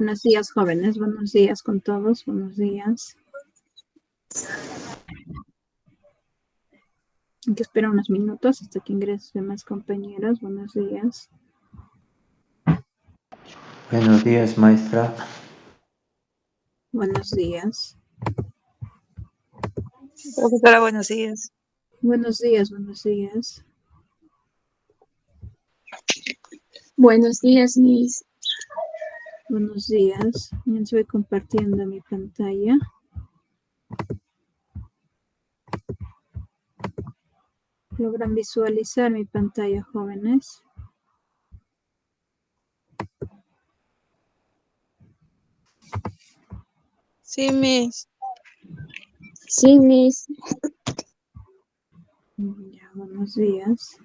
Buenos días, jóvenes. Buenos días con todos. Buenos días. Hay que esperar unos minutos hasta que ingresen demás compañeros. Buenos días. Buenos días, maestra. Buenos días. Profesora, buenos días. Buenos días, buenos días. Buenos días, Miss. Buenos días. Ya estoy compartiendo mi pantalla. ¿Logran visualizar mi pantalla, jóvenes? Sí, Miss. Sí, Miss. Ya, buenos días.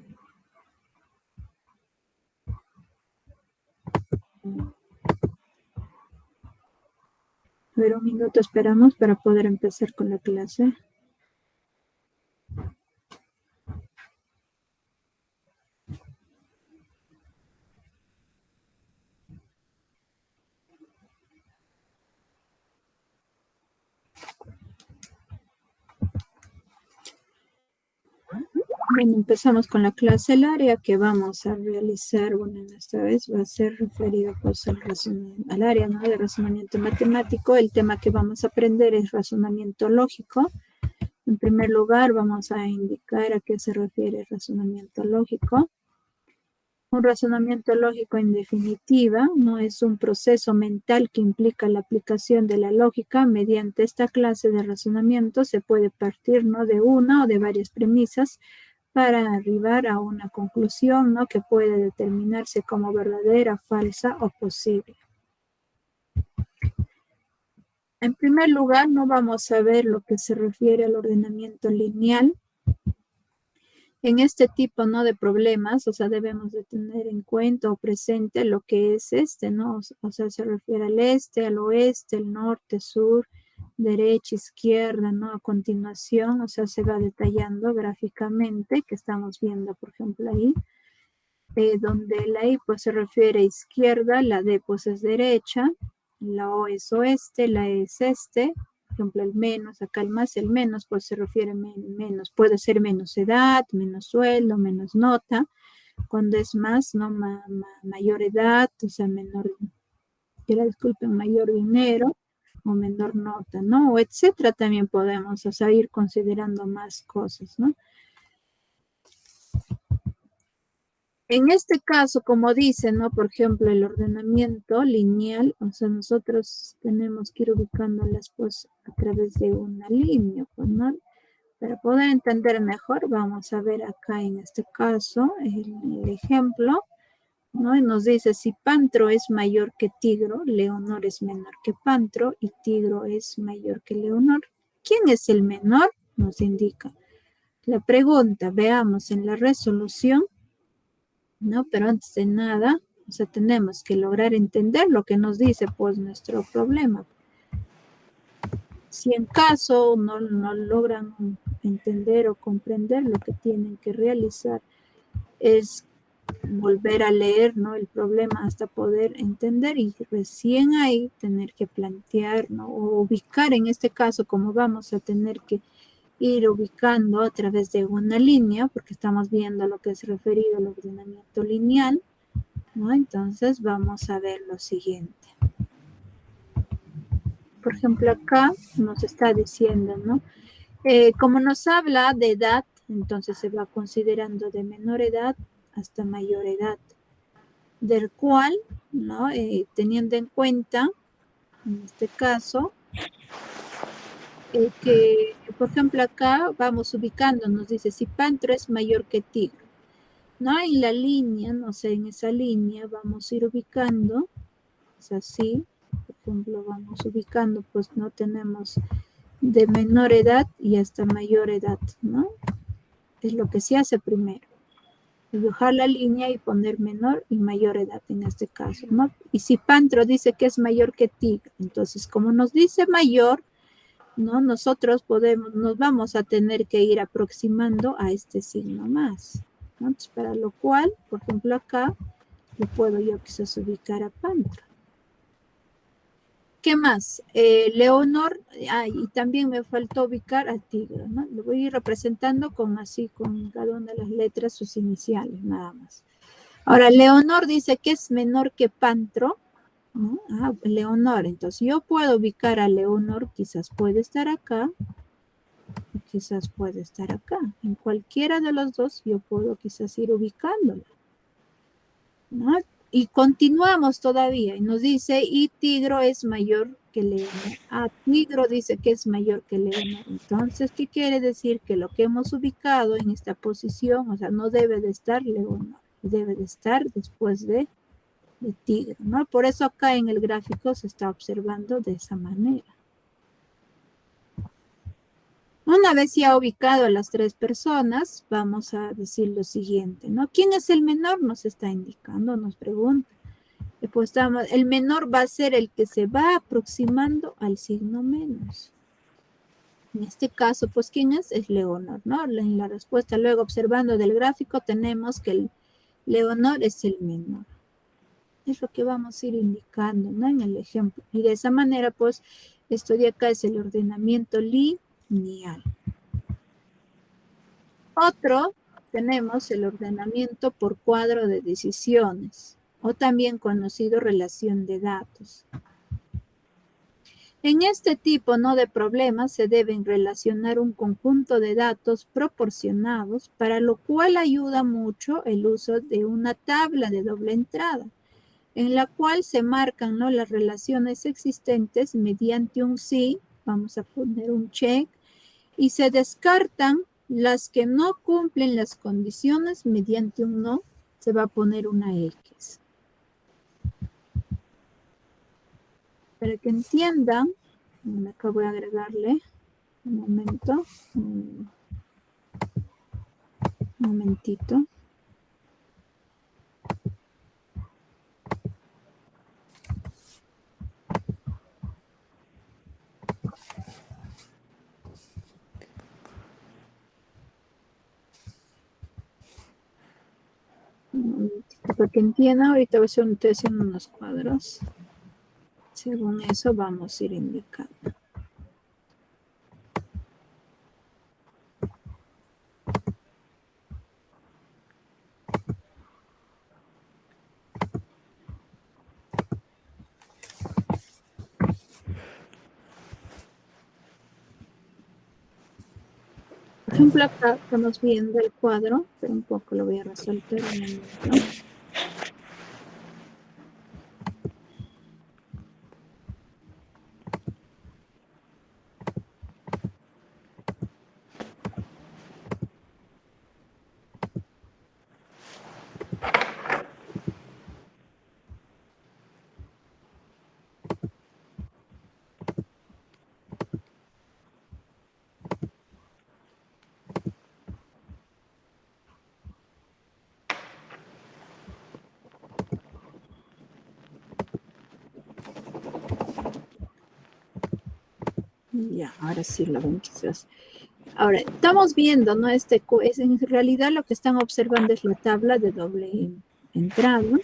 A ver, un minuto esperamos para poder empezar con la clase. Bueno, empezamos con la clase. El área que vamos a realizar, bueno, en esta vez va a ser referido pues al área, ¿no?, de razonamiento matemático. El tema que vamos a aprender es razonamiento lógico. En primer lugar, vamos a indicar a qué se refiere el razonamiento lógico. Un razonamiento lógico, en definitiva, no es un proceso mental que implica la aplicación de la lógica. Mediante esta clase de razonamiento se puede partir, ¿no?, de una o de varias premisas para arribar a una conclusión, ¿no?, que puede determinarse como verdadera, falsa o posible. En primer lugar, no vamos a ver lo que se refiere al ordenamiento lineal. En este tipo, ¿no?, de problemas, o sea, debemos de tener en cuenta o presente lo que es ¿no? O sea, se refiere al este, al oeste, el norte, sur, derecha, izquierda, ¿no? A continuación, o sea, se va detallando gráficamente, que estamos viendo, por ejemplo, ahí, donde la I pues se refiere a izquierda, la D pues es derecha, la O es oeste, la E es este. Por ejemplo, el menos, acá el más, el menos, pues se refiere a menos, puede ser menos edad, menos sueldo, menos nota. Cuando es más, ¿no?, mayor edad, o sea, mayor dinero o menor nota, ¿no? O etcétera, también podemos, o sea, ir considerando más cosas, ¿no? En este caso, como dicen, ¿no?, por ejemplo, el ordenamiento lineal, o sea, nosotros tenemos que ir ubicándolas pues a través de una línea, pues, ¿no? Para poder entender mejor, vamos a ver acá en este caso el ejemplo, ¿no? Y nos dice, si Pantro es mayor que Tigro, Leonor es menor que Pantro y Tigro es mayor que Leonor. ¿Quién es el menor? Nos indica. La pregunta, veamos en la resolución, ¿no? Pero antes de nada, o sea, tenemos que lograr entender lo que nos dice pues nuestro problema. Si en caso no logran entender o comprender, lo que tienen que realizar es volver a leer, ¿no?, el problema hasta poder entender, y recién ahí tener que plantear, ¿no?, o ubicar, en este caso, como vamos a tener que ir ubicando a través de una línea, porque estamos viendo lo que es referido al ordenamiento lineal, ¿no? Entonces vamos a ver lo siguiente. Por ejemplo, acá nos está diciendo, ¿no? Como nos habla de edad, entonces se va considerando de menor edad hasta mayor edad, del cual, ¿no?, teniendo en cuenta, en este caso, que, por ejemplo, acá vamos ubicando, nos dice, si Pantro es mayor que Tigro, ¿no? En la línea, no sé, en esa línea vamos a ir ubicando, es así, por ejemplo, vamos ubicando, pues no tenemos de menor edad y hasta mayor edad, ¿no? Es lo que se hace primero. Dibujar la línea y poner menor y mayor edad en este caso, ¿no? Y si Pantro dice que es mayor que Tigro, entonces como nos dice mayor, ¿no?, nosotros nos vamos a tener que ir aproximando a este signo más, ¿no? Entonces, para lo cual, por ejemplo, acá le puedo yo quizás ubicar a Pantro. ¿qué más? Leonor, y también me faltó ubicar a Tigro, ¿no? Lo voy a ir representando con cada una de las letras, sus iniciales, nada más. Ahora, Leonor dice que es menor que Pantro, ¿no? Leonor, entonces yo puedo ubicar a Leonor, quizás puede estar acá, o quizás puede estar acá. En cualquiera de los dos yo puedo quizás ir ubicándola, ¿no? Y continuamos todavía, y nos dice, y Tigro es mayor que Leonor. Tigro dice que es mayor que Leonor. Entonces, ¿qué quiere decir? Que lo que hemos ubicado en esta posición, o sea, no debe de estar Leonor, debe de estar después de Tigro, ¿no? Por eso acá en el gráfico se está observando de esa manera. Una vez ya ubicado a las tres personas, vamos a decir lo siguiente, ¿no? ¿Quién es el menor? Nos está indicando, nos pregunta. Pues el menor va a ser el que se va aproximando al signo menos. En este caso, pues, ¿quién es? Es Leonor, ¿no? En la respuesta, luego observando del gráfico, tenemos que el Leonor es el menor. Es lo que vamos a ir indicando, ¿no? En el ejemplo. Y de esa manera, pues, esto de acá es el ordenamiento lineal. Otro, tenemos el ordenamiento por cuadro de decisiones, o también conocido relación de datos. En este tipo, ¿no?, de problemas se deben relacionar un conjunto de datos proporcionados, para lo cual ayuda mucho el uso de una tabla de doble entrada, en la cual se marcan, ¿no?, las relaciones existentes mediante un sí, vamos a poner un check, y se descartan las que no cumplen las condiciones mediante un no, se va a poner una X. Para que entiendan, acá voy a agregarle un momento, un momentito. Para que entiendan, ahorita estoy haciendo unos cuadros. Según eso vamos a ir indicando. Por ejemplo, acá estamos viendo el cuadro, pero un poco lo voy a resaltar un momento. Ya, ahora sí lo ven quizás. Ahora, estamos viendo, ¿no? En realidad lo que están observando es la tabla de doble entrada.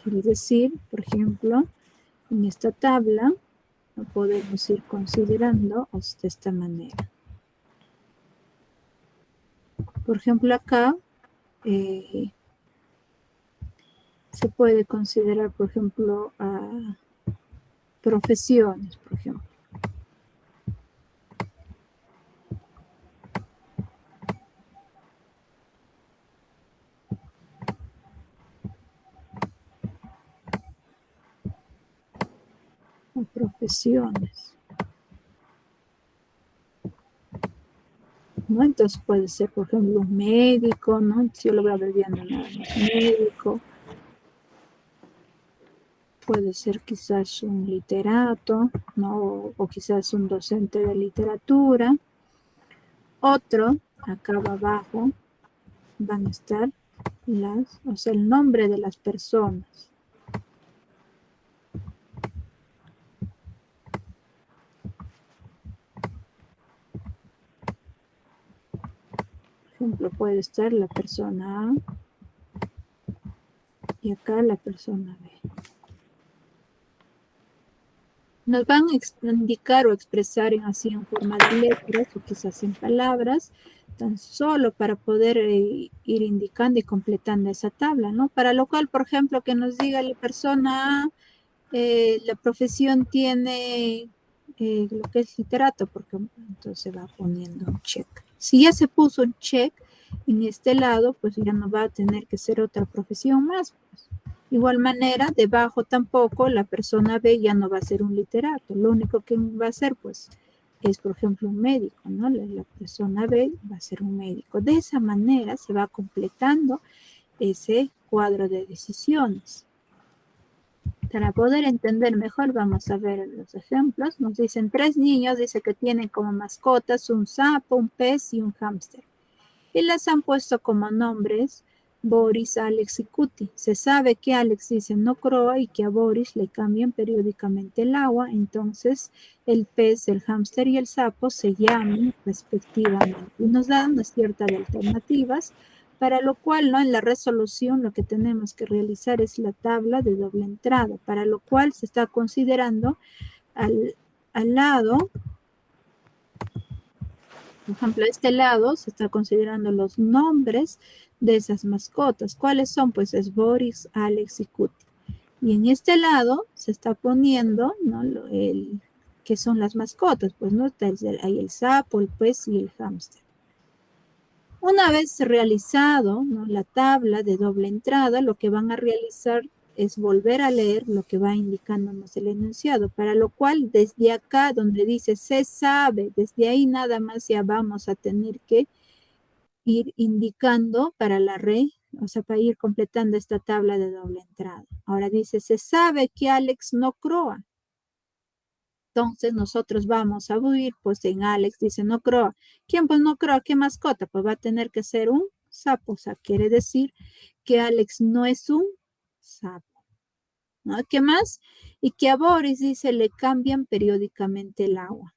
Quiere decir, por ejemplo, en esta tabla lo podemos ir considerando de esta manera. Por ejemplo, acá se puede considerar, por ejemplo, profesiones, por ejemplo. Profesiones, ¿no? Entonces puede ser, por ejemplo, un médico, ¿no? Si yo lo voy abreviando nada más, médico. Puede ser quizás un literato, ¿no? O quizás un docente de literatura. Otro, acá abajo, van a estar o sea, el nombre de las personas. Por ejemplo, puede estar la persona A y acá la persona B. nos van a indicar o expresar en forma de letras o quizás en palabras, tan solo para poder ir indicando y completando esa tabla, ¿no? Para lo cual, por ejemplo, que nos diga la persona A, la profesión tiene lo que es literato, porque entonces se va poniendo un check. Si ya se puso un check en este lado, pues ya no va a tener que ser otra profesión más, pues. Igual manera, debajo tampoco la persona B ya no va a ser un literato. Lo único que va a ser, pues, es, por ejemplo, un médico, ¿no? La persona B va a ser un médico. De esa manera se va completando ese cuadro de decisiones. Para poder entender mejor, vamos a ver los ejemplos. Nos dicen 3 niños, dice que tienen como mascotas un sapo, un pez y un hámster. Y las han puesto como nombres Boris, Alex y Cuti. Se sabe que Alex dice no croa y que a Boris le cambian periódicamente el agua, entonces el pez, el hámster y el sapo se llaman respectivamente. Y nos dan una cierta de alternativas, para lo cual, ¿no? En la resolución lo que tenemos que realizar es la tabla de doble entrada, para lo cual se está considerando al lado. Por ejemplo, a este lado se está considerando los nombres de esas mascotas. ¿Cuáles son? Pues es Boris, Alex y Cuti. Y en este lado se está poniendo, ¿no? ¿Qué son las mascotas? Pues no está ahí el sapo, el pez y el hámster. Una vez realizado, ¿no? La tabla de doble entrada, lo que van a realizar es volver a leer lo que va indicándonos el enunciado, para lo cual desde acá donde dice se sabe, desde ahí nada más ya vamos a tener que ir indicando para la red, o sea, para ir completando esta tabla de doble entrada. Ahora dice, se sabe que Alex no croa. Entonces nosotros vamos a huir, pues en Alex dice no croa. ¿Quién pues no croa? ¿Qué mascota? Pues va a tener que ser un sapo, o sea, quiere decir que Alex no es un sapo. ¿No? ¿Qué más? Y que a Boris, dice, le cambian periódicamente el agua.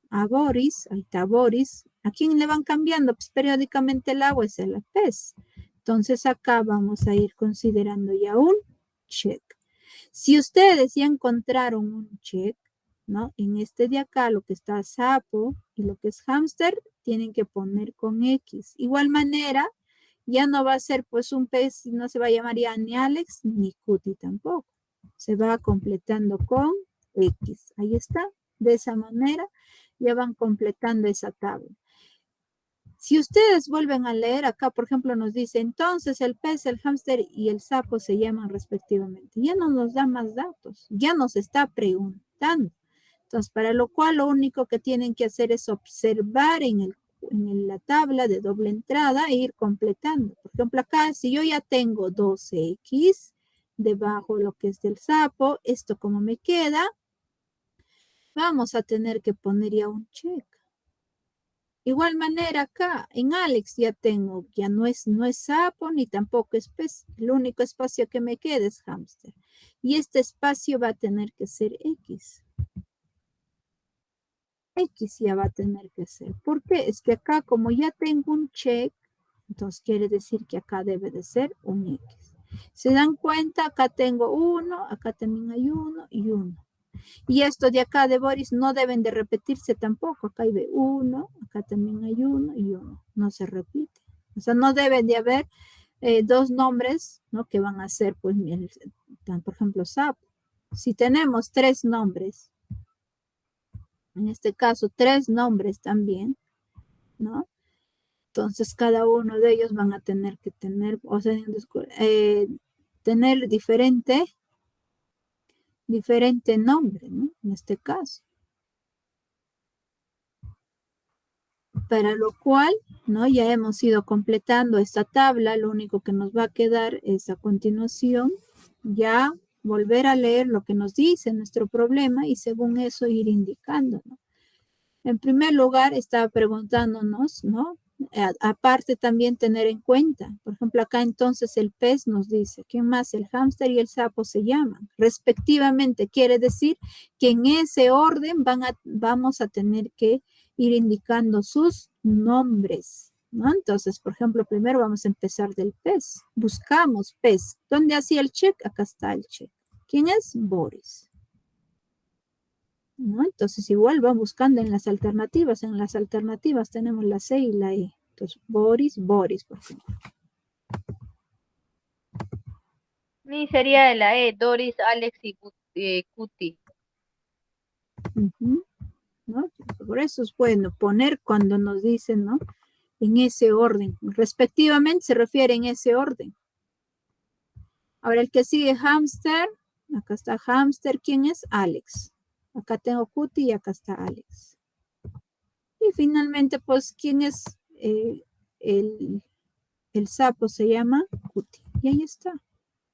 A Boris, ahí está Boris. ¿A quién le van cambiando? Pues periódicamente el agua es el pez. Entonces acá vamos a ir considerando ya un check. Si ustedes ya encontraron un check, ¿no? En este de acá, lo que está sapo y lo que es hámster, tienen que poner con X. Igual manera, ya no va a ser pues un pez, no se va a llamar ya ni Alex ni Cuti tampoco. Se va completando con X. Ahí está. De esa manera ya van completando esa tabla. Si ustedes vuelven a leer acá, por ejemplo, nos dice, entonces el pez, el hámster y el sapo se llaman respectivamente. Ya no nos da más datos, ya nos está preguntando. Entonces, para lo cual lo único que tienen que hacer es observar en la tabla de doble entrada e ir completando. Por ejemplo, acá, si yo ya tengo 12X, debajo lo que es del sapo, esto como me queda, vamos a tener que poner ya un check. Igual manera acá, en Alex ya tengo, ya no es sapo ni tampoco es pez. El único espacio que me queda es hámster. Y este espacio va a tener que ser X. X ya va a tener que ser. ¿Por qué? Es que acá como ya tengo un check, entonces quiere decir que acá debe de ser un X. ¿Se dan cuenta? Acá tengo 1, acá también hay 1 y 1. Y esto de acá de Boris no deben de repetirse tampoco. Acá hay 1, acá también hay 1 y 1. No se repite. O sea, no deben de haber dos nombres, ¿no? Que van a ser, pues, por ejemplo, sapo. Si tenemos 3 nombres, en este caso 3 nombres también, ¿no? Entonces cada uno de ellos van a tener que tener, o sea, tener diferente nombre, ¿no? En este caso. Para lo cual, ¿no? Ya hemos ido completando esta tabla. Lo único que nos va a quedar es a continuación ya volver a leer lo que nos dice nuestro problema y según eso ir indicando, ¿no? En primer lugar, estaba preguntándonos, ¿no? Aparte también tener en cuenta, por ejemplo, acá entonces el pez nos dice, ¿quién más? El hámster y el sapo se llaman, respectivamente. Quiere decir que en ese orden vamos a tener que ir indicando sus nombres, ¿no? Entonces, por ejemplo, primero vamos a empezar del pez. Buscamos pez. ¿Dónde hacía el check? Acá está el check. ¿Quién es? Boris. ¿no? Entonces igual van buscando en las alternativas. En las alternativas tenemos la C y la E. Entonces, Boris, por ejemplo. Ni sería de la E, Doris, Alex y Cuti. ¿No? Por eso es bueno poner cuando nos dicen, ¿no? En ese orden. Respectivamente se refiere en ese orden. Ahora el que sigue hamster. Acá está hamster. ¿Quién es? Alex. Acá tengo Cuti y acá está Alex. Y finalmente, pues, ¿quién es el sapo? Se llama Cuti. Y ahí está.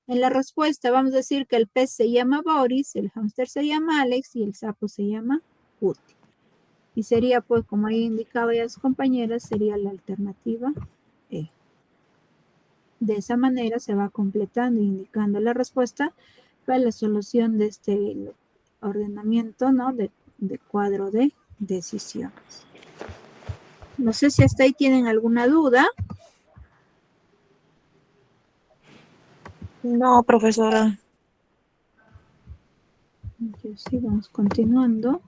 En la respuesta vamos a decir que el pez se llama Boris, el hámster se llama Alex y el sapo se llama Cuti. Y sería, pues, como ahí indicaba ya las compañeras, sería la alternativa E. De esa manera se va completando e indicando la respuesta para la solución de este ordenamiento, ¿no? De cuadro de decisiones. No sé si hasta ahí tienen alguna duda. No, profesora. Sí, vamos continuando.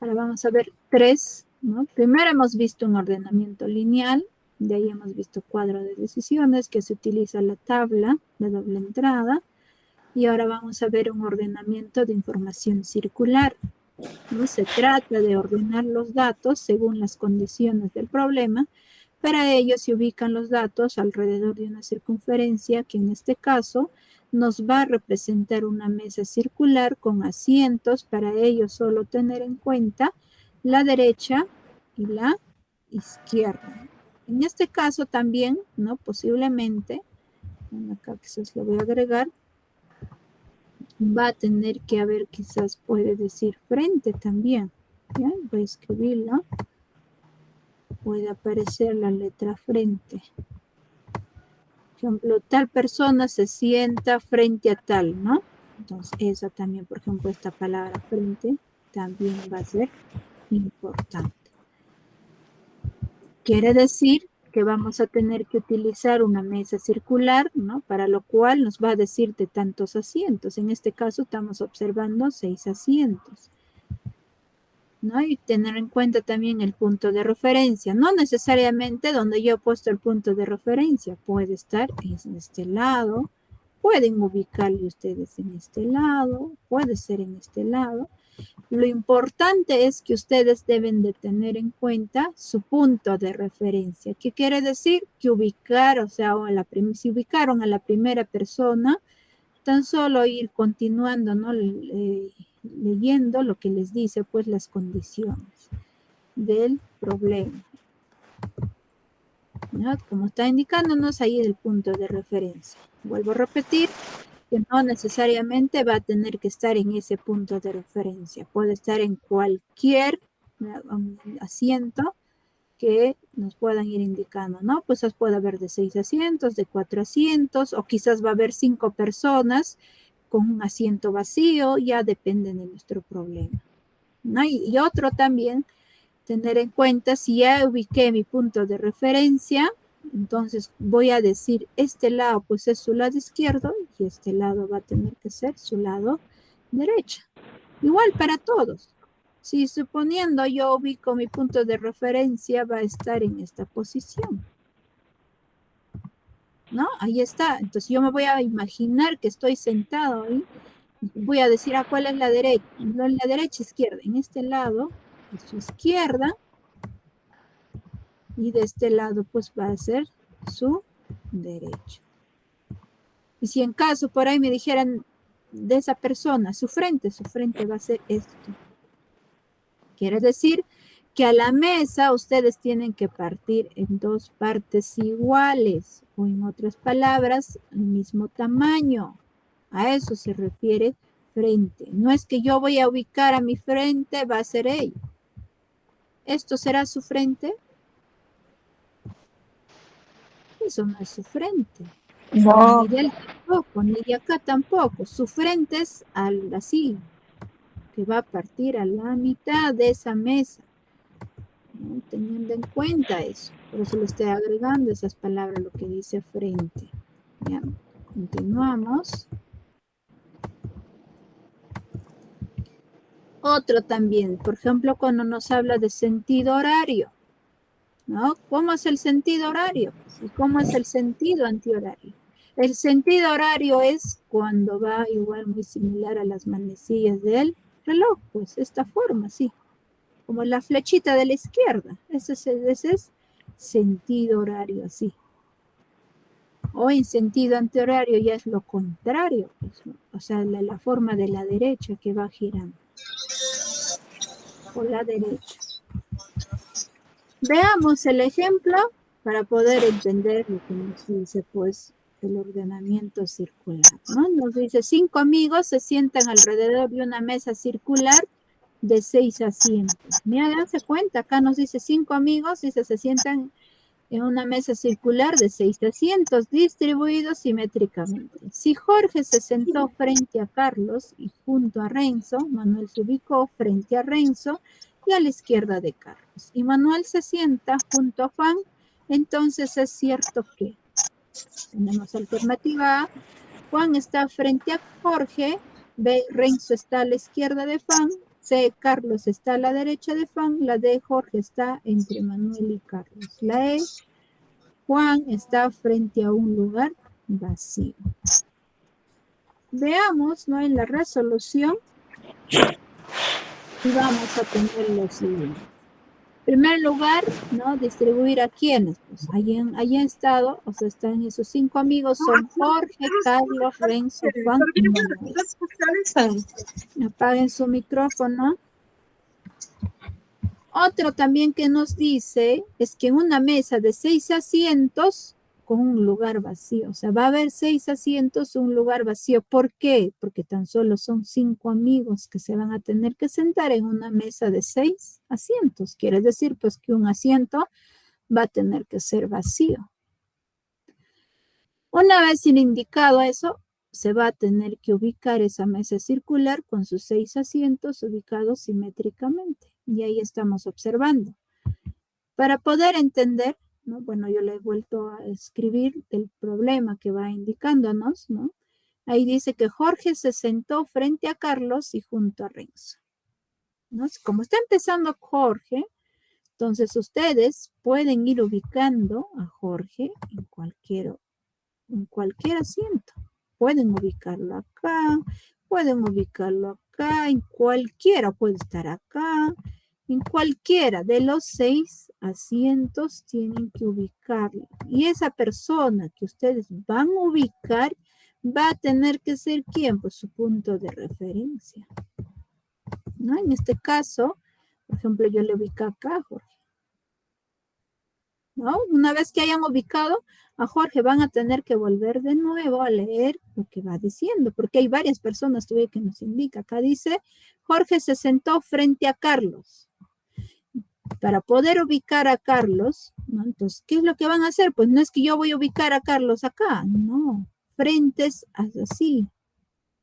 Ahora vamos a ver 3, ¿no? Primero hemos visto un ordenamiento lineal, de ahí hemos visto cuadro de decisiones, que se utiliza la tabla de doble entrada, y ahora vamos a ver un ordenamiento de información circular, ¿no? Se trata de ordenar los datos según las condiciones del problema. Para ello se ubican los datos alrededor de una circunferencia que en este caso nos va a representar una mesa circular con asientos. Para ello solo tener en cuenta la derecha y la izquierda. En este caso también, ¿no? Posiblemente, acá quizás lo voy a agregar, va a tener que haber, quizás puede decir frente también. ¿Ya? Voy a escribirlo. Puede aparecer la letra frente. Por ejemplo, tal persona se sienta frente a tal, ¿no? Entonces, esa también, por ejemplo, esta palabra frente también va a ser importante. Quiere decir que vamos a tener que utilizar una mesa circular, ¿no? Para lo cual nos va a decir de tantos asientos. En este caso estamos observando 6 asientos, ¿no? Y tener en cuenta también el punto de referencia. No necesariamente donde yo he puesto el punto de referencia. Puede estar en este lado. Pueden ubicarle ustedes en este lado. Puede ser en este lado. Lo importante es que ustedes deben de tener en cuenta su punto de referencia. ¿Qué quiere decir? Que ubicar, o sea, si ubicaron a la primera persona, tan solo ir continuando, ¿no? Leyendo lo que les dice, pues, las condiciones del problema, ¿no? Como está indicándonos ahí el punto de referencia. Vuelvo a repetir que no necesariamente va a tener que estar en ese punto de referencia. Puede estar en cualquier asiento que nos puedan ir indicando, ¿no? Pues puede haber de 6 asientos, de 4 asientos, o quizás va a haber 5 personas con un asiento vacío, ya depende de nuestro problema, ¿no? Y otro también, tener en cuenta, si ya ubiqué mi punto de referencia, entonces voy a decir, este lado pues es su lado izquierdo y este lado va a tener que ser su lado derecho. Igual para todos. Si suponiendo yo ubico mi punto de referencia, va a estar en esta posición, ¿no? Ahí está. Entonces yo me voy a imaginar que estoy sentado ahí. Voy a decir, ¿cuál es la derecha? La derecha, izquierda. En este lado es su izquierda. Y de este lado, pues va a ser su derecho. Y si en caso por ahí me dijeran de esa persona, su frente va a ser esto. Quiere decir que a la mesa ustedes tienen que partir en 2 partes iguales, o en otras palabras, el mismo tamaño. A eso se refiere frente. No es que yo voy a ubicar a mi frente, va a ser ella. ¿Esto será su frente? Eso no es su frente. No. Ni de él tampoco, ni de acá tampoco. Su frente es así, que va a partir a la mitad de esa mesa, ¿no? Teniendo en cuenta eso. Por eso le estoy agregando esas palabras, lo que dice frente. ¿Ya? Continuamos. Otro también, por ejemplo, cuando nos habla de sentido horario, ¿no? ¿Cómo es el sentido horario? ¿Y cómo es el sentido antihorario? El sentido horario es cuando va igual muy similar a las manecillas del reloj, pues esta forma, sí, como la flechita de la izquierda, ese es sentido horario, así. O en sentido antihorario ya es lo contrario, pues, ¿no? O sea, la forma de la derecha que va girando, por la derecha. Veamos el ejemplo para poder entender lo que nos dice, pues, el ordenamiento circular, ¿no? Nos dice, 5 amigos se sientan alrededor de una mesa circular de 6 asientos. Mira, dense cuenta, acá nos dice 5 amigos, dice, se sientan en una mesa circular de 6 asientos distribuidos simétricamente. Si Jorge se sentó frente a Carlos y junto a Renzo, Manuel se ubicó frente a Renzo y a la izquierda de Carlos. Y Manuel se sienta junto a Juan, entonces es cierto que tenemos alternativa A, Juan está frente a Jorge, B, Renzo está a la izquierda de Juan, C, Carlos está a la derecha de Juan, la D, Jorge está entre Manuel y Carlos. La E, Juan está frente a un lugar vacío. Veamos, ¿no? En la resolución y vamos a tener lo siguiente. En primer lugar, ¿no? Distribuir a quiénes. Pues allí han estado, o sea, están esos 5 amigos, son Jorge, Carlos, Renzo, Juan y Manuel. Apaguen su micrófono. Otro también que nos dice es que en una mesa de 6 asientos con un lugar vacío, o sea, va a haber 6 asientos, un lugar vacío. ¿Por qué? Porque tan solo son 5 amigos que se van a tener que sentar en una mesa de 6 asientos. Quiere decir, pues, que un asiento va a tener que ser vacío. Una vez indicado eso, se va a tener que ubicar esa mesa circular con sus 6 asientos ubicados simétricamente. Y ahí estamos observando. Para poder entender, ¿no? Bueno, yo le he vuelto a escribir el problema que va indicándonos, ¿no? Ahí dice que Jorge se sentó frente a Carlos y junto a Renzo, ¿no? Como está empezando Jorge, entonces ustedes pueden ir ubicando a Jorge en cualquier asiento. Pueden ubicarlo acá, en cualquiera, puede estar acá. En cualquiera de los 6 asientos tienen que ubicarlo. Y esa persona que ustedes van a ubicar va a tener que ser ¿quién? Pues su punto de referencia, ¿no? En este caso, por ejemplo, yo le ubico acá a Jorge, ¿no? Una vez que hayan ubicado a Jorge, van a tener que volver de nuevo a leer lo que va diciendo, porque hay varias personas todavía que nos indica. Acá dice, Jorge se sentó frente a Carlos. Para poder ubicar a Carlos, ¿no? Entonces, ¿qué es lo que van a hacer? Pues no es que yo voy a ubicar a Carlos acá, no. Frentes así,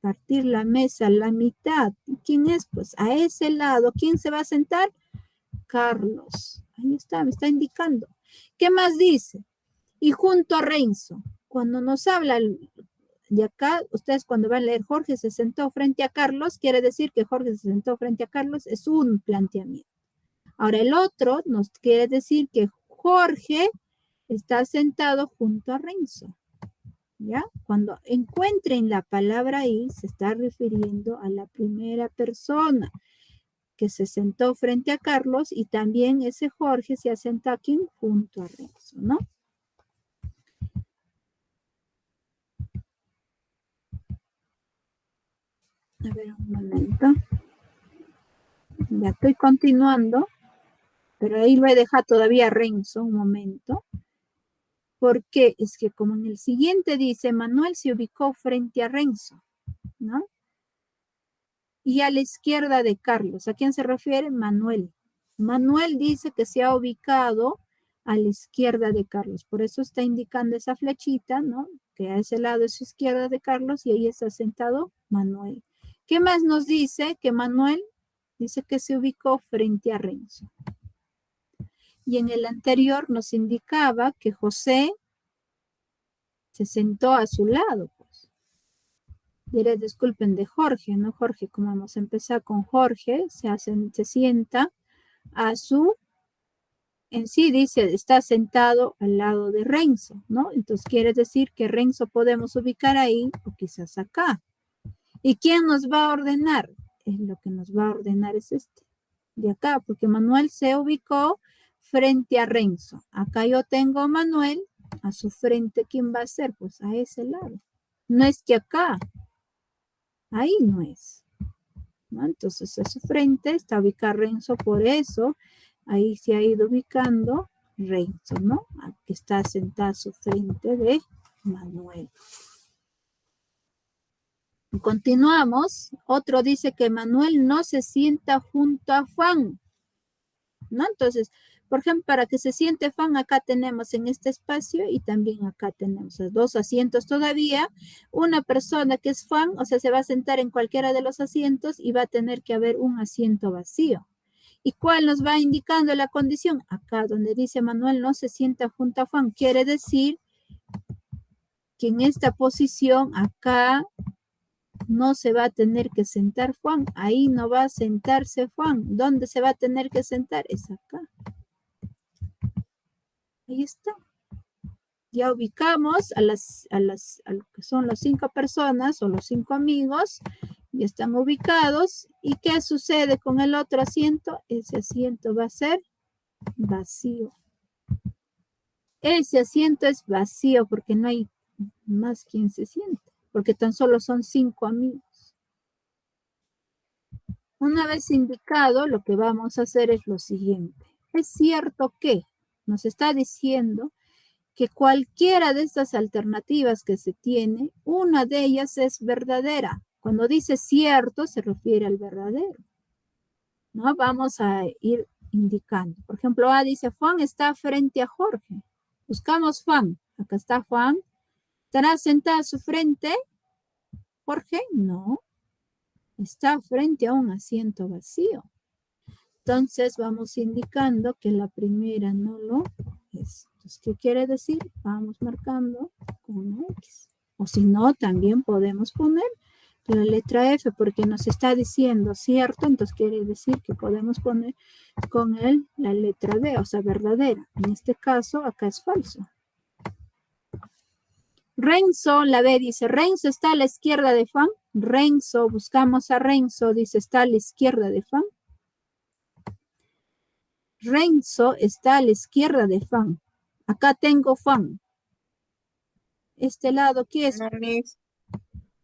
partir la mesa a la mitad. ¿Quién es? Pues a ese lado. ¿Quién se va a sentar? Carlos. Ahí está, me está indicando. ¿Qué más dice? Y junto a Renzo, cuando nos habla de acá, ustedes cuando van a leer Jorge se sentó frente a Carlos, quiere decir que Jorge se sentó frente a Carlos, es un planteamiento. Ahora el otro nos quiere decir que Jorge está sentado junto a Renzo. ¿Ya? Cuando encuentren la palabra ahí, se está refiriendo a la primera persona que se sentó frente a Carlos y también ese Jorge se ha sentado aquí junto a Renzo, ¿no? A ver, un momento. Ya estoy continuando, pero ahí lo he dejado todavía a Renzo, un momento. Porque es que como en el siguiente dice, Manuel se ubicó frente a Renzo, ¿no? Y a la izquierda de Carlos. ¿A quién se refiere? Manuel. Manuel dice que se ha ubicado a la izquierda de Carlos. Por eso está indicando esa flechita, ¿no? Que a ese lado es su izquierda de Carlos y ahí está sentado Manuel. ¿Qué más nos dice? Que Manuel dice que se ubicó frente a Renzo. Y en el anterior nos indicaba que José se sentó a su lado, pues. Diré, disculpen, de Jorge, ¿no? Jorge, como vamos a empezar con Jorge, se sienta a su, en sí dice, está sentado al lado de Renzo, ¿no? Entonces quiere decir que Renzo podemos ubicar ahí o quizás acá. ¿Y quién nos va a ordenar? Lo que nos va a ordenar es este, de acá, porque Manuel se ubicó frente a Renzo. Acá yo tengo a Manuel, a su frente, ¿quién va a ser? Pues a ese lado. No es que acá, ahí no es, ¿no? Entonces a su frente está ubicado Renzo, por eso ahí se ha ido ubicando Renzo, ¿no? Que está sentado a su frente de Manuel. Continuamos. Otro dice que Manuel no se sienta junto a Juan, ¿no? Entonces, por ejemplo, para que se siente Juan, acá tenemos en este espacio y también acá tenemos dos asientos todavía. Una persona que es Juan, o sea, se va a sentar en cualquiera de los asientos y va a tener que haber un asiento vacío. ¿Y cuál nos va indicando la condición? Acá donde dice Manuel no se sienta junto a Juan, quiere decir que en esta posición acá no se va a tener que sentar Juan, ahí no va a sentarse Juan. ¿Dónde se va a tener que sentar? Es acá. Ahí está. Ya ubicamos a lo que son las 5 personas o los 5 amigos, ya están ubicados. ¿Y qué sucede con el otro asiento? Ese asiento va a ser vacío. Ese asiento es vacío porque no hay más quien se siente, porque tan solo son 5 amigos. Una vez indicado, lo que vamos a hacer es lo siguiente. Es cierto que nos está diciendo que cualquiera de estas alternativas que se tiene, una de ellas es verdadera. Cuando dice cierto, se refiere al verdadero, ¿no? Vamos a ir indicando. Por ejemplo, A dice, Juan está frente a Jorge. Buscamos Juan. Acá está Juan. ¿Estará sentado a su frente Jorge? No. Está frente a un asiento vacío. Entonces vamos indicando que la primera no lo es. Entonces, ¿qué quiere decir? Vamos marcando con una X. O si no, también podemos poner la letra F porque nos está diciendo cierto, entonces quiere decir que podemos poner con él la letra B, o sea, verdadera. En este caso, acá es falso. Renzo, la B dice, Renzo está a la izquierda de Juan. Renzo, buscamos a Renzo, dice, está a la izquierda de Juan. Renzo está a la izquierda de Juan. Acá tengo Juan. Este lado, ¿qué es? No, Miss.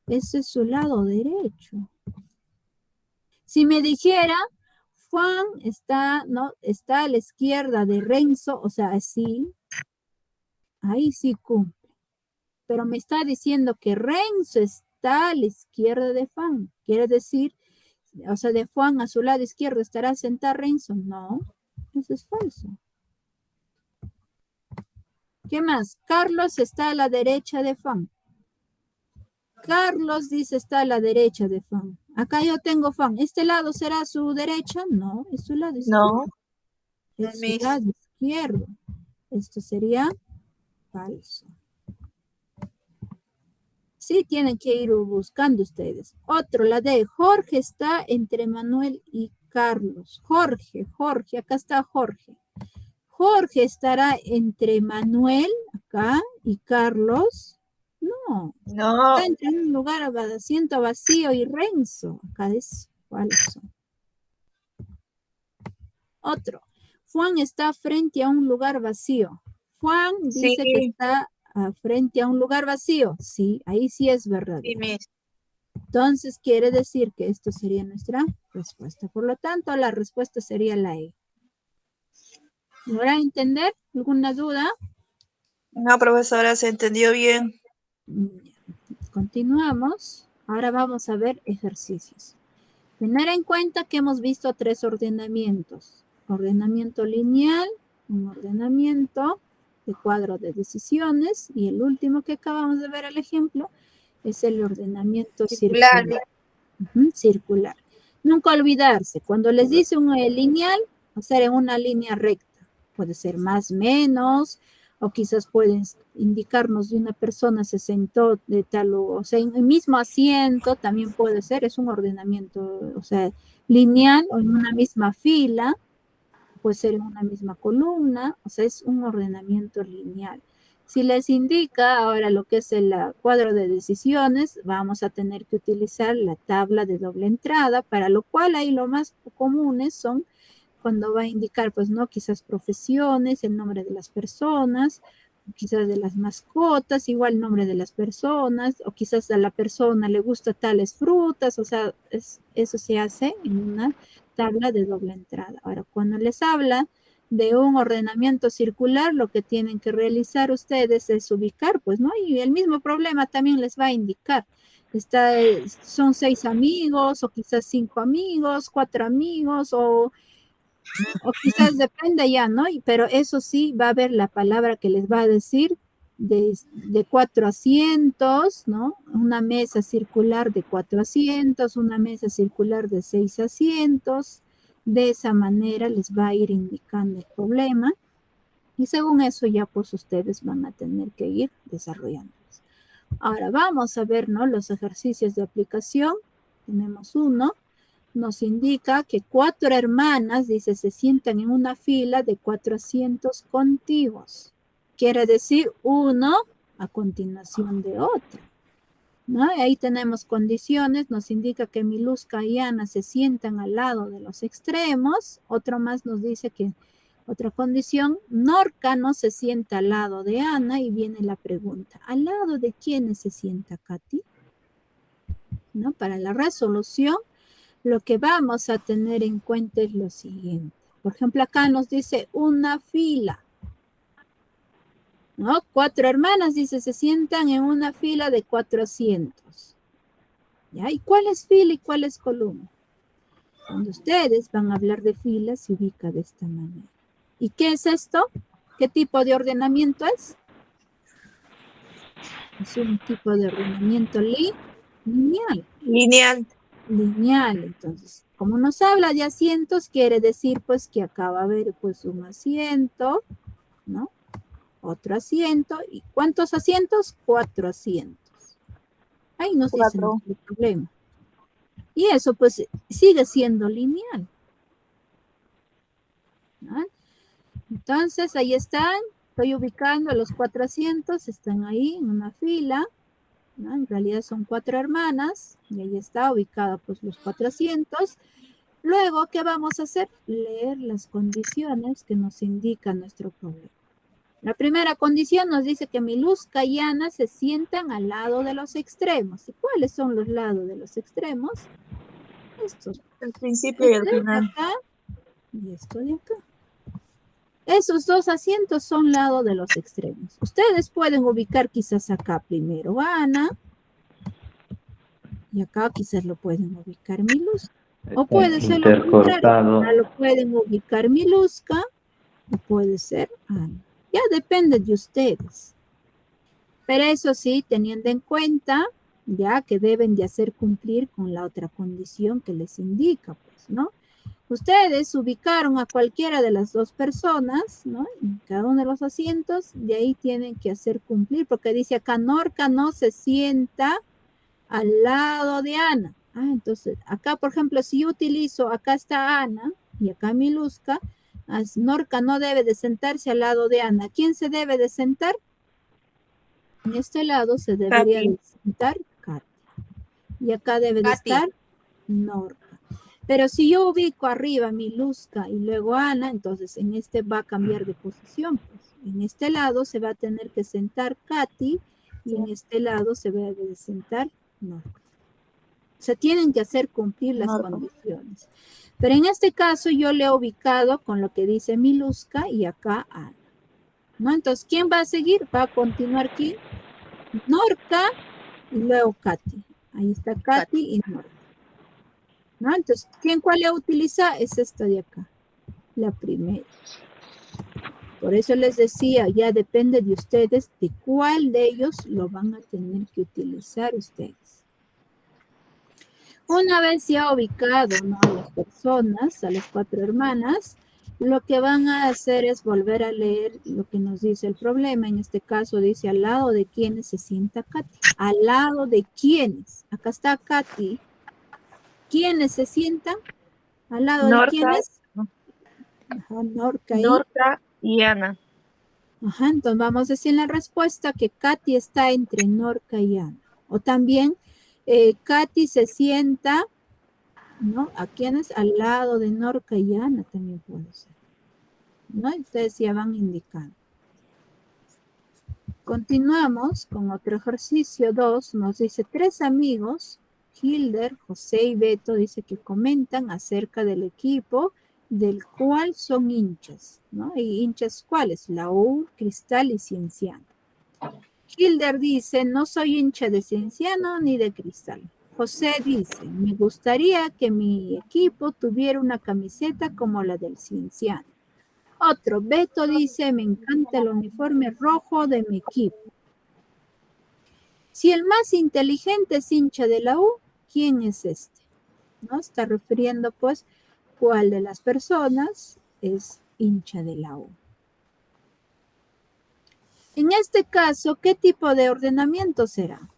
Ese es su lado derecho. Si me dijera, Juan está, ¿no? Está a la izquierda de Renzo, o sea, así, ahí sí cumple. Pero me está diciendo que Renzo está a la izquierda de Juan. Quiere decir, o sea, de Juan a su lado izquierdo estará sentado Renzo. No, eso es falso. ¿Qué más? Carlos está a la derecha de Juan. Carlos dice está a la derecha de Juan. Acá yo tengo Juan. ¿Este lado será su derecha? No, es su lado izquierdo. No. Es su lado izquierdo. Esto sería falso. Sí, tienen que ir buscando ustedes. Otro, la D. Jorge está entre Manuel y Carlos. Jorge, acá está Jorge. Jorge estará entre Manuel, acá, y Carlos. No. No. Está entre un lugar, asiento vacío y Renzo. Acá es falso. Otro. Juan está frente a un lugar vacío. Juan dice que está frente a un lugar vacío. Sí, ahí sí es verdad. Sí, Miss. Entonces quiere decir que esto sería nuestra respuesta. Por lo tanto, la respuesta sería la E. ¿Logra entender? ¿Alguna duda? No, profesora, se entendió bien. Continuamos. Ahora vamos a ver ejercicios. Tener en cuenta que hemos visto 3 ordenamientos. Ordenamiento lineal, un ordenamiento de cuadro de decisiones y el último que acabamos de ver el ejemplo es el ordenamiento circular. Circular. Nunca olvidarse, cuando les dice un lineal, hacer en una línea recta. Puede ser más, menos, o quizás pueden indicarnos de una persona se sentó de tal lugar, o sea, en el mismo asiento también puede ser, es un ordenamiento, o sea, lineal o en una misma fila, puede ser en una misma columna, o sea, es un ordenamiento lineal. Si les indica ahora lo que es el cuadro de decisiones, vamos a tener que utilizar la tabla de doble entrada, para lo cual ahí lo más comunes son cuando va a indicar, pues, ¿no? Quizás profesiones, el nombre de las personas, quizás de las mascotas, igual el nombre de las personas, o quizás a la persona le gusta tales frutas, o sea, eso se hace en una tabla de doble entrada. Ahora, cuando les habla de un ordenamiento circular, lo que tienen que realizar ustedes es ubicar, pues, ¿no? Y el mismo problema también les va a indicar. Son 6 amigos, o quizás 5 amigos, 4 amigos, o quizás depende ya, ¿no? Pero eso sí, va a haber la palabra que les va a decir de 4 asientos, ¿no? Una mesa circular de 4 asientos, una mesa circular de 6 asientos. De esa manera les va a ir indicando el problema. Y según eso ya pues ustedes van a tener que ir desarrollando. Ahora vamos a ver, ¿no? Los ejercicios de aplicación. Tenemos uno. Nos indica que 4 hermanas, dice, se sientan en una fila de 4 asientos contiguos. Quiere decir uno a continuación de otro, ¿no? Ahí tenemos condiciones, nos indica que Miluska y Ana se sientan al lado de los extremos. Otro más nos dice que, otra condición, Norca no se sienta al lado de Ana, y viene la pregunta, ¿al lado de quiénes se sienta Katy? ¿No? Para la resolución, lo que vamos a tener en cuenta es lo siguiente. Por ejemplo, acá nos dice una fila, ¿no? 4 hermanas, dice, se sientan en una fila de 4 asientos. ¿Ya? ¿Y cuál es fila y cuál es columna? Cuando ustedes van a hablar de filas, se ubica de esta manera. ¿Y qué es esto? ¿Qué tipo de ordenamiento es? Es un tipo de ordenamiento lineal. Lineal. Lineal. Entonces, como nos habla de asientos, quiere decir pues que acá va a haber pues un asiento, ¿no? Otro asiento. ¿Y cuántos asientos? 4 asientos. Ahí nos dicen 4. el problema. Y eso pues sigue siendo lineal, ¿no? Entonces ahí están, estoy ubicando los 4 asientos, están ahí en una fila, ¿no? En realidad son 4 hermanas, y ahí está ubicada pues los 4 asientos. Luego, ¿qué vamos a hacer? Leer las condiciones que nos indican nuestro problema. La primera condición nos dice que Miluska y Ana se sientan al lado de los extremos. ¿Y cuáles son los lados de los extremos? Estos. El principio y el Este de final. acá y esto de acá. Esos 2 asientos son lado de los extremos. Ustedes pueden ubicar quizás acá primero Ana, y acá quizás lo pueden ubicar Miluska. O puede ser lo contrario, Intercortado. acá lo pueden ubicar Miluska, o puede ser Ana. Ya depende de ustedes. Pero eso sí, teniendo en cuenta ya que deben de hacer cumplir con la otra condición que les indica, pues, ¿no? Ustedes ubicaron a cualquiera de las 2 personas, ¿no? En cada uno de los asientos, de ahí tienen que hacer cumplir, porque dice acá, Norca no se sienta al lado de Ana. Entonces, acá, por ejemplo, si yo utilizo, acá está Ana, y acá Miluska, Norca no debe de sentarse al lado de Ana. ¿Quién se debe de sentar? En este lado se debería Katy. de sentar Katy. Y acá debe de Katy. estar Norca. Pero si yo ubico arriba Miluska y luego Ana, entonces en este va a cambiar de posición. Pues. En este lado se va a tener que sentar Katy y en este lado se va a de sentar Norca. O sea, tienen que hacer cumplir las Norca. condiciones. Pero en este caso yo le he ubicado con lo que dice Miluska y acá Ana. ¿No? Entonces, ¿quién va a seguir? Va a continuar aquí Norca y luego Katy. Ahí está Katy y Norca. ¿No? Entonces, ¿cuál le utiliza? Es esta de acá, la primera. Por eso les decía, ya depende de ustedes de cuál de ellos lo van a tener que utilizar ustedes. Una vez ya ubicado, ¿no? A las personas, a las 4 hermanas, Lo que van a hacer es volver a leer lo que nos dice el problema. En este caso dice al lado de quiénes se sienta Katy. Al lado de quiénes. Acá está Katy. ¿Quiénes se sientan? Al lado de Norca, quiénes. Ajá, Norca y. Norca y Ana. Ajá, entonces vamos a decir la respuesta que Katy está entre Norca y Ana. O también Katy se sienta, ¿no? ¿A quiénes? Al lado de Norca y Ana también puede ser. ¿No? Ustedes ya van indicando. Continuamos con otro ejercicio 2. Nos dice 3 amigos, Hilder, José y Beto, dice que comentan acerca del equipo del cual son hinchas, ¿no? ¿Y hinchas cuáles? La U, Cristal y Cienciano. Hilder dice, no soy hincha de Cienciano ni de Cristal. José dice, me gustaría que mi equipo tuviera una camiseta como la del Cienciano. Otro, Beto dice, me encanta el uniforme rojo de mi equipo. Si el más inteligente es hincha de la U, ¿quién es este? ¿No? Está refiriendo, pues, cuál de las personas es hincha de la U. En este caso, ¿qué tipo de ordenamiento será?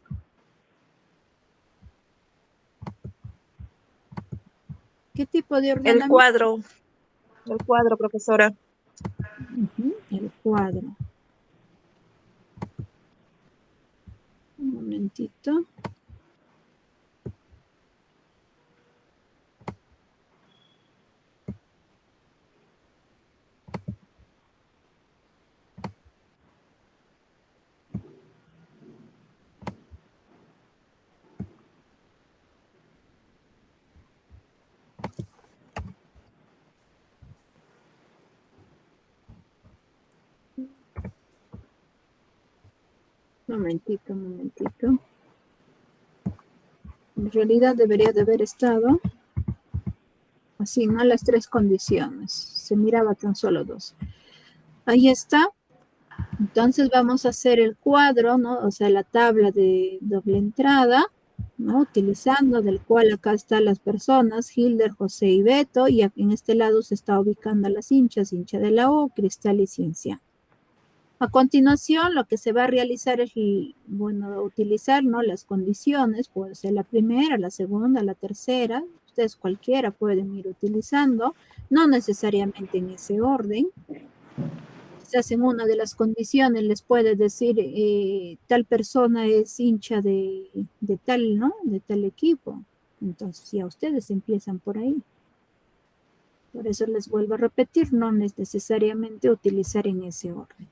¿Qué tipo de ordenamiento? El cuadro, profesora. El cuadro. Un momentito. Un momentito. En realidad debería de haber estado así, ¿no? Las 3 condiciones. Se miraba tan solo 2. Ahí está. Entonces vamos a hacer el cuadro, ¿no? O sea, la tabla de doble entrada, ¿no? Utilizando del cual acá están las personas, Hilder, José y Beto, y en este lado se está ubicando a las hinchas, hincha de la U, Cristal y Ciencia. A continuación, lo que se va a realizar es, bueno, utilizar, ¿no? Las condiciones, puede ser la primera, la segunda, la tercera, ustedes cualquiera pueden ir utilizando, no necesariamente en ese orden. Quizás en una de las condiciones les puede decir tal persona es hincha de tal, ¿no? De tal equipo. Entonces ya ustedes empiezan por ahí. Por eso les vuelvo a repetir, no es necesariamente utilizar en ese orden.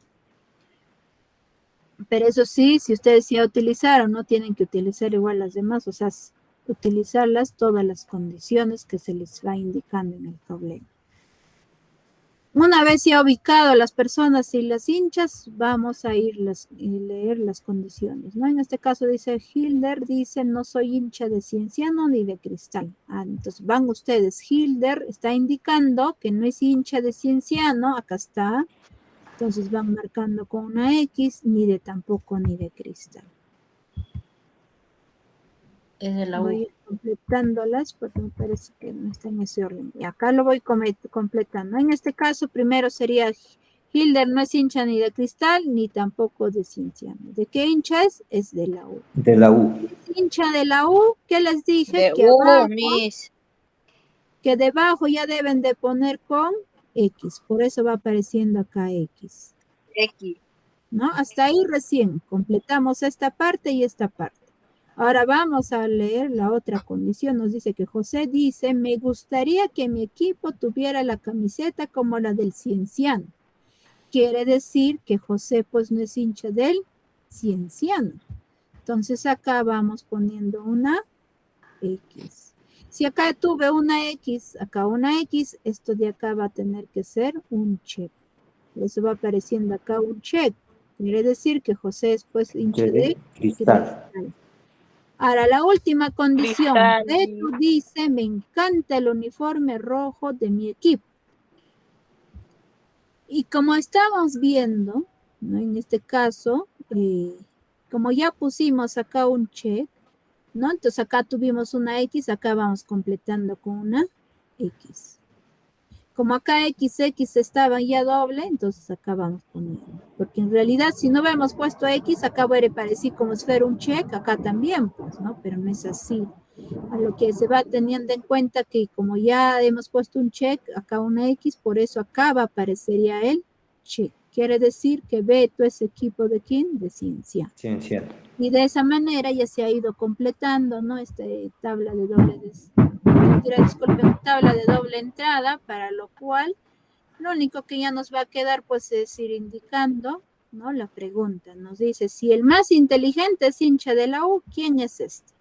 Pero eso sí, si ustedes ya utilizaron, no tienen que utilizar igual las demás, o sea, utilizarlas todas las condiciones que se les va indicando en el problema. Una vez ya ubicado las personas y las hinchas, vamos a leer las condiciones, ¿no? En este caso dice, Hilder dice, no soy hincha de Cienciano ni de Cristal. Entonces van ustedes, Hilder está indicando que no es hincha de Cienciano, acá está. Entonces van marcando con una X, ni de tampoco ni de Cristal. Es de la U. Voy a ir completándolas porque me parece que no está en ese orden. Y acá lo voy completando. En este caso, primero sería Hilder no es hincha ni de Cristal ni tampoco de Cienciano. ¿De qué hincha es? Es de la U. De la U. ¿Es hincha de la U? ¿Qué les dije? De Que U, abajo, Miss. que debajo ya deben de poner con X. Por eso va apareciendo acá X. X. ¿No? Hasta ahí recién completamos esta parte y esta parte. Ahora vamos a leer la otra condición. Nos dice que José dice, me gustaría que mi equipo tuviera la camiseta como la del Cienciano. Quiere decir que José pues no es hincha del Cienciano. Entonces acá vamos poniendo una X. Si acá tuve una X, acá una X, esto de acá va a tener que ser un check. Eso va apareciendo acá un check. Quiere decir que José es pues hincha de Cristal. Ahora, la última condición. Cristal. Beto dice, me encanta el uniforme rojo de mi equipo. Y como estamos viendo, ¿no? En este caso, como ya pusimos acá un check, ¿no? Entonces acá tuvimos una X, acá vamos completando con una X. Como acá XX estaba ya doble, entonces acá vamos poniendo. Porque en realidad, si no hubiéramos puesto X, acá hubiera parecido como si fuera un check, acá también, pues, ¿no? Pero no es así. A lo que se va teniendo en cuenta que como ya hemos puesto un check, acá una X, por eso acá va a aparecer ya el check. Quiere decir que Beto es equipo de ¿quién? De ciencia. Ciencia. Y de esa manera ya se ha ido completando, ¿no? Tabla de doble, tabla de doble entrada, para lo cual lo único que ya nos va a quedar pues es ir indicando, ¿no? La pregunta nos dice, si el más inteligente es hincha de la U, ¿quién es este?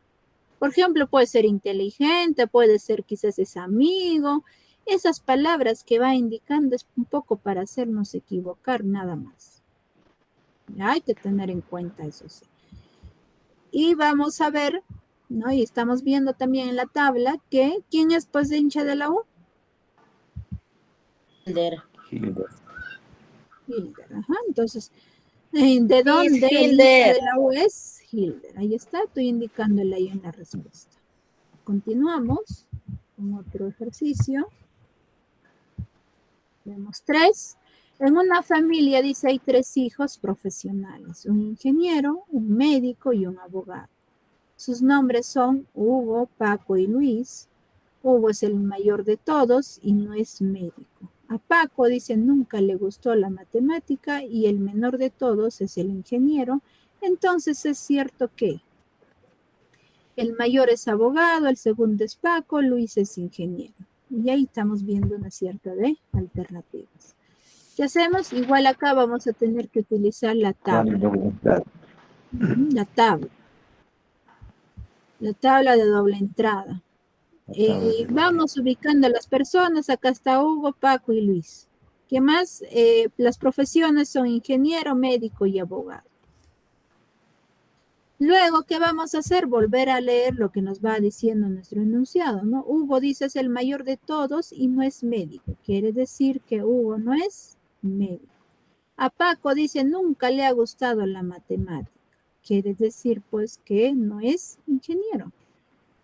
Por ejemplo, puede ser inteligente, puede ser quizás es amigo. Esas palabras que va indicando es un poco para hacernos equivocar, nada más. Ya hay que tener en cuenta eso, sí. Y vamos a ver, ¿no? Y estamos viendo también en la tabla que, ¿quién es pues de hincha de la U? Hilder. Hilder, ajá. Entonces, ¿de dónde el hincha Hilder. de la U es? Hilder. Ahí está, estoy indicándole ahí en la respuesta. Continuamos con otro ejercicio. Vemos 3. En una familia, dice, hay 3 hijos profesionales, un ingeniero, un médico y un abogado. Sus nombres son Hugo, Paco y Luis. Hugo es el mayor de todos y no es médico. A Paco, dice, nunca le gustó la matemática y el menor de todos es el ingeniero. Entonces es cierto que el mayor es abogado, el segundo es Paco, Luis es ingeniero. Y ahí estamos viendo una cierta de alternativas. ¿Qué hacemos? Igual acá vamos a tener que utilizar la tabla. La tabla. La tabla de doble entrada. Vamos ubicando a las personas. Acá está Hugo, Paco y Luis. ¿Qué más? Las profesiones son ingeniero, médico y abogado. Luego, ¿qué vamos a hacer? Volver a leer lo que nos va diciendo nuestro enunciado, ¿no? Hugo dice es el mayor de todos y no es médico. Quiere decir que Hugo no es médico. A Paco dice nunca le ha gustado la matemática. Quiere decir pues que no es ingeniero.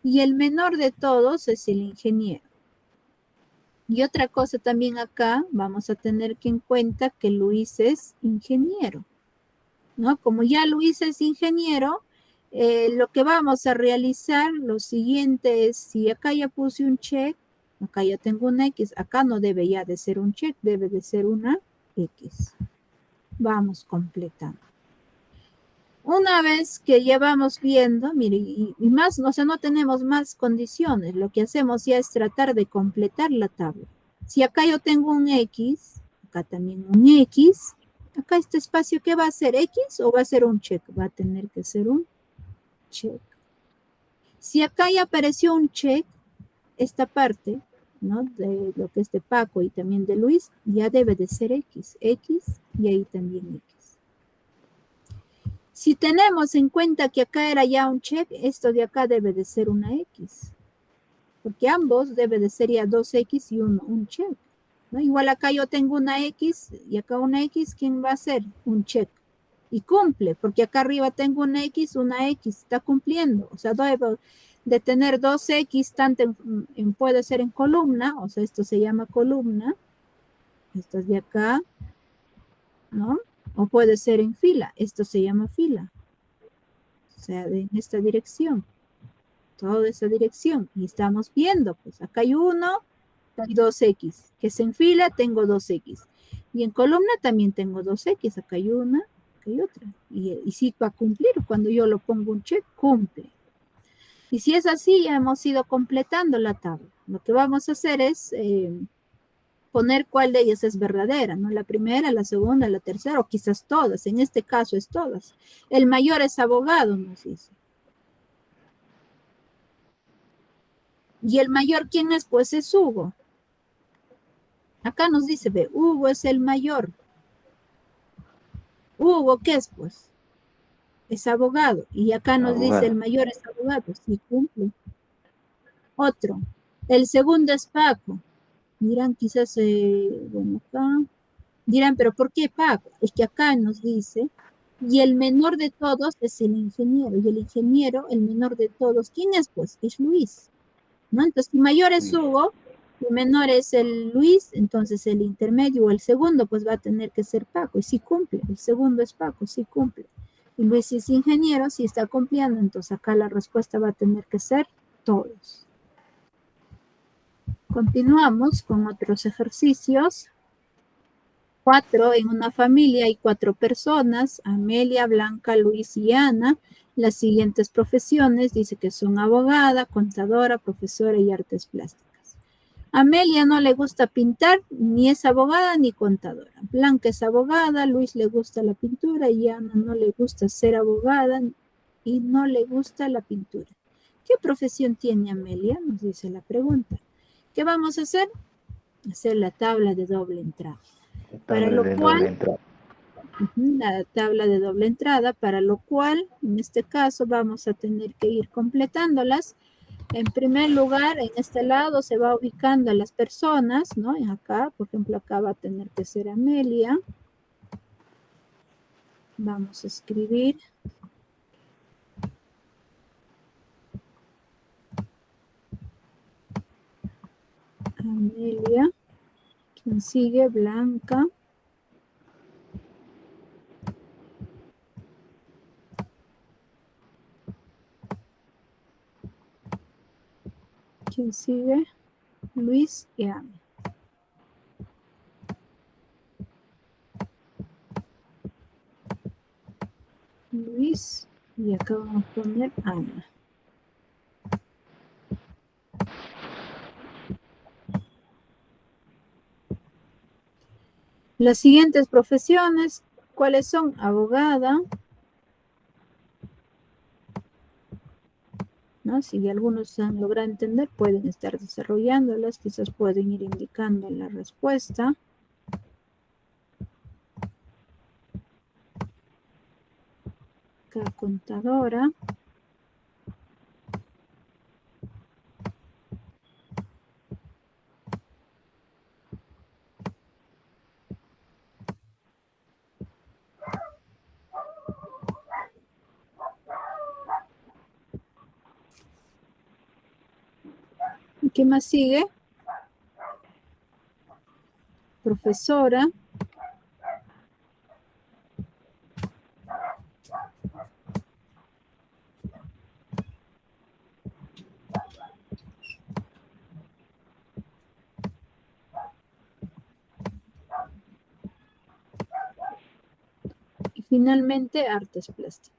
Y el menor de todos es el ingeniero. Y otra cosa también acá, vamos a tener que en cuenta que Luis es ingeniero, ¿no? Como ya Luis es ingeniero, lo que vamos a realizar, lo siguiente es, si acá ya puse un check, acá ya tengo una X, acá no debe ya de ser un check, debe de ser una X. Vamos completando. Una vez que ya vamos viendo, mire, y más, o sea, no tenemos más condiciones, lo que hacemos ya es tratar de completar la tabla. Si acá yo tengo un X, acá también un X, acá este espacio, ¿qué va a ser? ¿X o va a ser un check? Va a tener que ser un check. Si acá ya apareció un check, esta parte, ¿no? De lo que es de Paco y también de Luis, ya debe de ser X y ahí también X. Si tenemos en cuenta que acá era ya un check, esto de acá debe de ser una X. Porque ambos debe de ser ya 2X y un check, ¿no? Igual acá yo tengo una X y acá una X, ¿quién va a ser? Un check. Y cumple, porque acá arriba tengo una X, está cumpliendo. O sea, debo de tener 2X, tanto puede ser en columna, o sea, esto se llama columna. Esto es de acá, ¿no? O puede ser en fila, esto se llama fila. O sea, en esta dirección. Toda esa dirección. Y estamos viendo, pues acá hay 1, hay 2X. Que es en fila, tengo 2X. Y en columna también tengo 2X. Acá hay una, acá hay otra. Y sí va a cumplir. Cuando yo lo pongo un check, cumple. Y si es así, ya hemos ido completando la tabla. Lo que vamos a hacer es poner cuál de ellas es verdadera, ¿no? La primera, la segunda, la tercera, o quizás todas. En este caso es todas. El mayor es abogado, nos dice. ¿Y el mayor quién es? Pues es Hugo. Acá nos dice, ve, Hugo es el mayor. Hugo, ¿qué es? Pues es abogado. Y acá nos dice, el mayor es abogado. Sí, cumple. Otro. El segundo es Paco. Dirán quizás, bueno, acá. Dirán, pero ¿por qué Paco? Es que acá nos dice, y el menor de todos es el ingeniero. Y el ingeniero, el menor de todos, ¿quién es? Pues es Luis. ¿No? Entonces, si mayor es Hugo, el menor es el Luis, entonces el intermedio o el segundo pues va a tener que ser Paco, y sí cumple, el segundo es Paco, sí cumple. Y Luis es ingeniero, sí está cumpliendo, entonces acá la respuesta va a tener que ser todos. Continuamos con otros ejercicios. 4, en una familia hay 4 personas, Amelia, Blanca, Luis y Ana. Las siguientes profesiones, dice que son abogada, contadora, profesora y artes plásticas. Amelia no le gusta pintar, ni es abogada ni contadora. Blanca es abogada, Luis le gusta la pintura y Ana no le gusta ser abogada y no le gusta la pintura. ¿Qué profesión tiene Amelia? Nos dice la pregunta. ¿Qué vamos a hacer? Hacer la tabla de doble entrada. Para lo cual, la tabla de doble entrada, para lo cual, en este caso, vamos a tener que ir completándolas. En primer lugar, en este lado se va ubicando a las personas, ¿no? Acá, por ejemplo, acá va a tener que ser Amelia. Vamos a escribir. Amelia. ¿Quién sigue? Blanca. ¿Quién sigue? Luis y Ana. Luis, y acá vamos a poner Ana. Las siguientes profesiones, ¿cuáles son? Abogada, ¿no? Si algunos han logrado entender, pueden estar desarrollándolas, quizás pueden ir indicando la respuesta. Acá contadora. ¿Y qué más sigue? Profesora. Y finalmente, artes plásticas.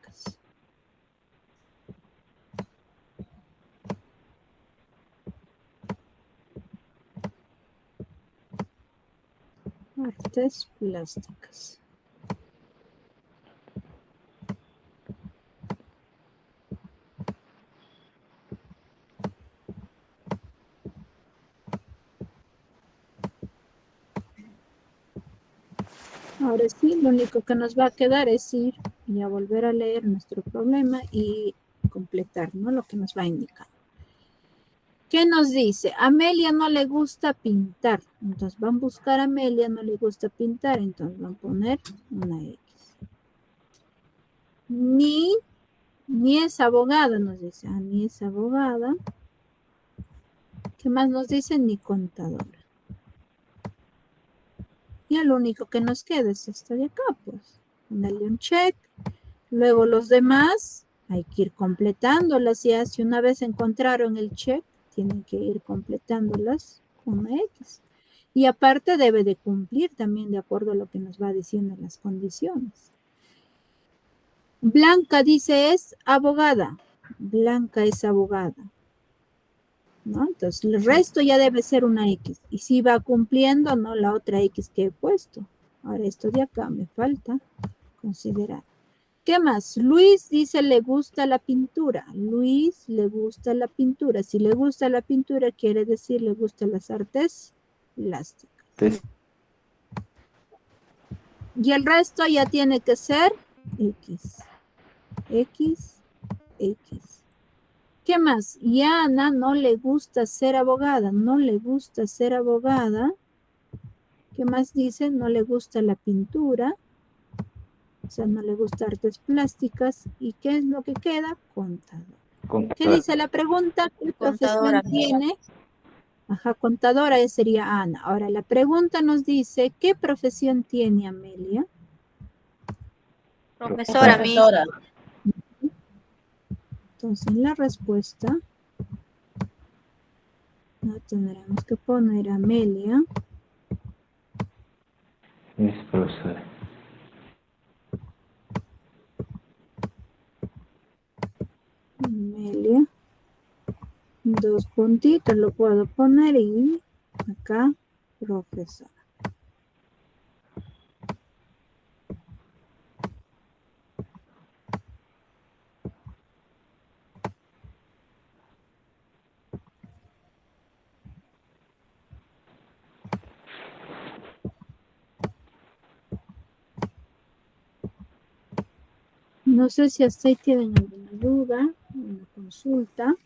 Artes plásticas. Ahora sí, lo único que nos va a quedar es ir y a volver a leer nuestro problema y completar, ¿no? Lo que nos va a indicar. ¿Qué nos dice? Amelia no le gusta pintar. Entonces van a buscar a Amelia, no le gusta pintar. Entonces van a poner una X. Ni es abogada, nos dice. Ah, ni es abogada. ¿Qué más nos dice? Ni contadora. Y el único que nos queda es esta de acá, pues. Dale un check. Luego los demás, hay que ir completándolas. Ya si una vez encontraron el check, tienen que ir completándolas con una X. Y aparte debe de cumplir también de acuerdo a lo que nos va diciendo las condiciones. Blanca dice es abogada. Blanca es abogada. ¿No? Entonces el resto ya debe ser una X. Y si va cumpliendo, no la otra X que he puesto. Ahora esto de acá me falta considerar. ¿Qué más? Luis dice le gusta la pintura. Luis le gusta la pintura. Si le gusta la pintura, quiere decir le gustan las artes plásticas. Y el resto ya tiene que ser X. X, X. ¿Qué más? Y a Ana no le gusta ser abogada. No le gusta ser abogada. ¿Qué más dice? No le gusta la pintura. O sea, no le gusta artes plásticas. ¿Y qué es lo que queda? Contador. ¿Qué dice la pregunta? ¿Qué profesión Contadora. tiene? Ajá, contadora sería Ana. Ahora, la pregunta nos dice, ¿qué profesión tiene Amelia? Profesora, Miss. Entonces, la respuesta la tendremos que poner Amelia. Es profesora. Amelia. 2 puntitos lo puedo poner y acá, profesora. No sé si hasta ahí tienen alguna duda, una consulta.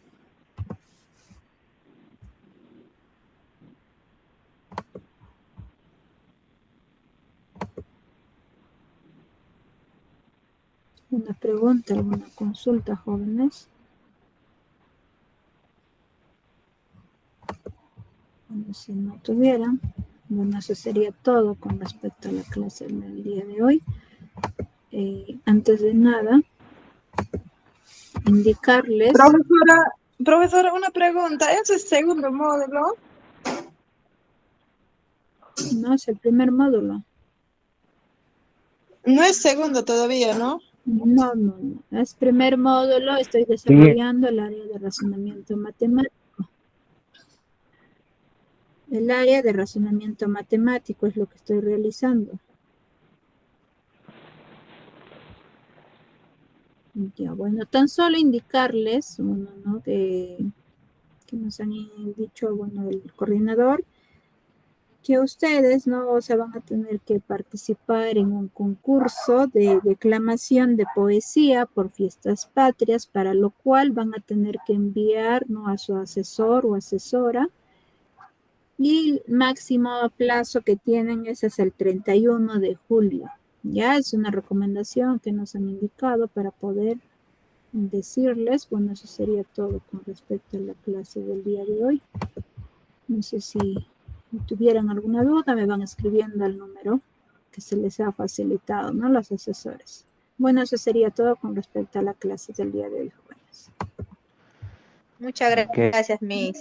Una pregunta, alguna consulta, jóvenes. Bueno, si no tuvieran, bueno, eso sería todo con respecto a la clase del día de hoy. Antes de nada, indicarles... Profesora, una pregunta. ¿Ese es el segundo módulo? No, es el primer módulo. No es segundo todavía, ¿no? No. Es primer módulo, estoy desarrollando el área de razonamiento matemático. El área de razonamiento matemático es lo que estoy realizando. Ya, bueno, tan solo indicarles, ¿no? Que nos han dicho, bueno, el coordinador, que ustedes no se van a tener que participar en un concurso de declamación de poesía por fiestas patrias, para lo cual van a tener que enviar, ¿no?, a su asesor o asesora, y el máximo plazo que tienen ese es el 31 de julio. Ya es una recomendación que nos han indicado para poder decirles. Bueno, eso sería todo con respecto a la clase del día de hoy. No sé si tuvieran alguna duda, me van escribiendo al número que se les ha facilitado, ¿no?, los asesores. Bueno, eso sería todo con respecto a la clase del día de hoy, jóvenes. Muchas Ok. gracias, Miss.